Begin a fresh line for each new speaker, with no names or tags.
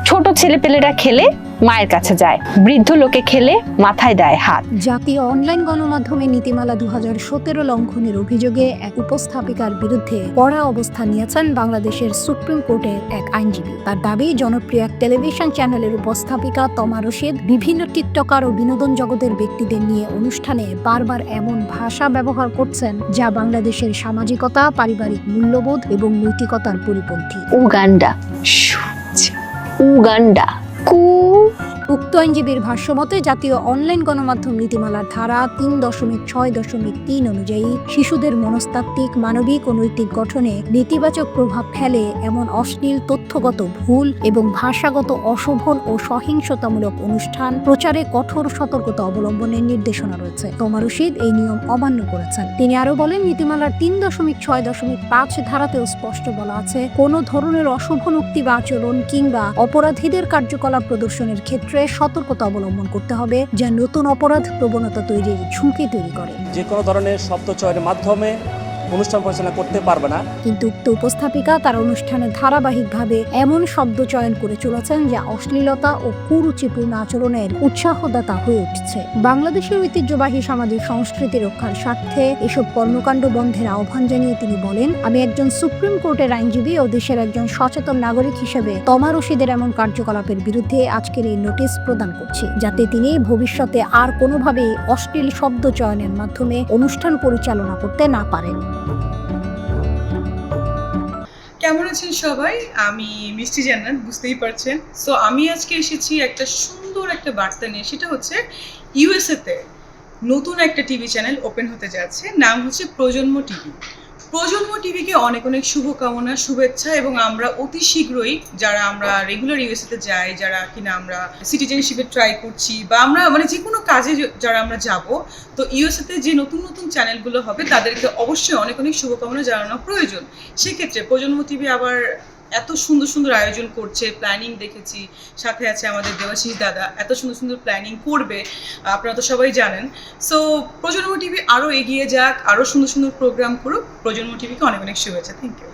ছোট ছেলেপেলেরা খেলে মায়ের কাছে যায়, বৃদ্ধ লোকে খেলে মাথায় দেয় হাত।
জাতীয় অনলাইন গণমাধ্যমে নীতিমালা 2017 লঙ্ঘনের অভিযোগে এক উপস্থাপিকার বিরুদ্ধে কড়া অবস্থান নিয়েছেন বাংলাদেশের সুপ্রিম কোর্টের এক আইনজীবী। তার দাবি, জনপ্রিয় এক টেলিভিশন চ্যানেলের উপস্থাপিকা তমা রশিদ বিভিন্ন টিকটকার ও বিনোদন জগতের ব্যক্তিদের নিয়ে অনুষ্ঠানে বারবার এমন ভাষা ব্যবহার করছেন যা বাংলাদেশের সামাজিকতা, পারিবারিক মূল্যবোধ এবং নৈতিকতার পরিপন্থী।
উগান্ডা, উগান্ডা, কু।
উক্ত আইনজীবীর ভাষ্যমতে জাতীয় অনলাইন গণমাধ্যম নীতিমালার ধারা 3.6.3 অনুযায়ী শিশুদের মনস্তাত্ত্বিক, মানবিক ও নৈতিক গঠনে নেতিবাচক প্রভাব ফেলে এমন অশ্লীল, তথ্যগত ভুল এবং ভাষাগত অশোভন ও সহিংসতামূলক অনুষ্ঠান প্রচারে কঠোর সতর্কতা অবলম্বনের নির্দেশনা রয়েছে। তমা রশিদ এই নিয়ম অমান্য করেছেন। তিনি আরো বলেন, নীতিমালার 3.6.5 ধারাতেও স্পষ্ট বলা আছে, কোনো ধরনের অশোভনোক্তি বা আচরণ কিংবা অপরাধীদের কার্যকলাপ প্রদর্শনের ক্ষেত্রে সতর্কতা অবলম্বন করতে হবে, যা নতুন অপরাধ প্রবণতা তৈরির ঝুঁকি তৈরি করে।
যে কোনো ধরনের শব্দ চয়নের মাধ্যমে অনুষ্ঠান পরিচালনা করতে পারবে না। কিন্তু
উক্ত উপস্থাপিকা তার অনুষ্ঠানে ধারাবাহিকভাবে এমন শব্দ চয়ন করে চলেছেন যা অশ্লীলতা ও কুরুচিপূর্ণ আচরণের উৎসাহদাতা হয়ে উঠছে। বাংলাদেশের ঐতিহ্যবাহী সামাজিক সংস্কৃতি রক্ষার স্বার্থে এসব কর্মকাণ্ড বন্ধের আহ্বান জানিয়ে তিনি বলেন, আমি একজন সুপ্রিম কোর্টের আইনজীবী ও দেশের একজন সচেতন নাগরিক হিসেবে তমা রশিদের এমন কার্যকলাপের বিরুদ্ধে আজকের এই নোটিশ প্রদান করছি, যাতে তিনি ভবিষ্যতে আর কোনোভাবেই অশ্লীল শব্দ চয়নের মাধ্যমে অনুষ্ঠান পরিচালনা করতে না পারেন।
কেমন আছেন সবাই? আমি মিষ্টি জান্নাত, বুঝতেই পারছেন। সো আমি আজকে এসেছি একটা সুন্দর একটা বার্তা নিয়ে। সেটা হচ্ছে ইউএসএতে নতুন একটা টিভি চ্যানেল ওপেন হতে যাচ্ছে, নাম হচ্ছে প্রজন্ম টিভি। প্রজন্ম টিভিকে অনেক অনেক শুভকামনা, শুভেচ্ছা, এবং আমরা অতি শীঘ্রই যারা আমরা রেগুলার ইউএসএতে যাই, যারা কিনা আমরা সিটিজেনশিপে ট্রাই করছি, বা আমরা মানে যে কোনো কাজে যারা আমরা যাব, তো ইউএসএতে যে নতুন নতুন চ্যানেলগুলো হবে তাদেরকে অবশ্যই অনেক অনেক শুভকামনা জানানো প্রয়োজন। সেক্ষেত্রে প্রজন্ম টিভি আবার এত সুন্দর সুন্দর আয়োজন করছে, প্ল্যানিং দেখেছি, সাথে আছে আমাদের দেবাশিস দাদা, এত সুন্দর সুন্দর প্ল্যানিং করবে, আপনারা তো সবাই জানেন। সো প্রজন্ম টিভি আরও এগিয়ে যাক, আরও সুন্দর সুন্দর প্রোগ্রাম করুক। প্রজন্ম টিভিকে অনেক অনেক শুভেচ্ছা। Thank you.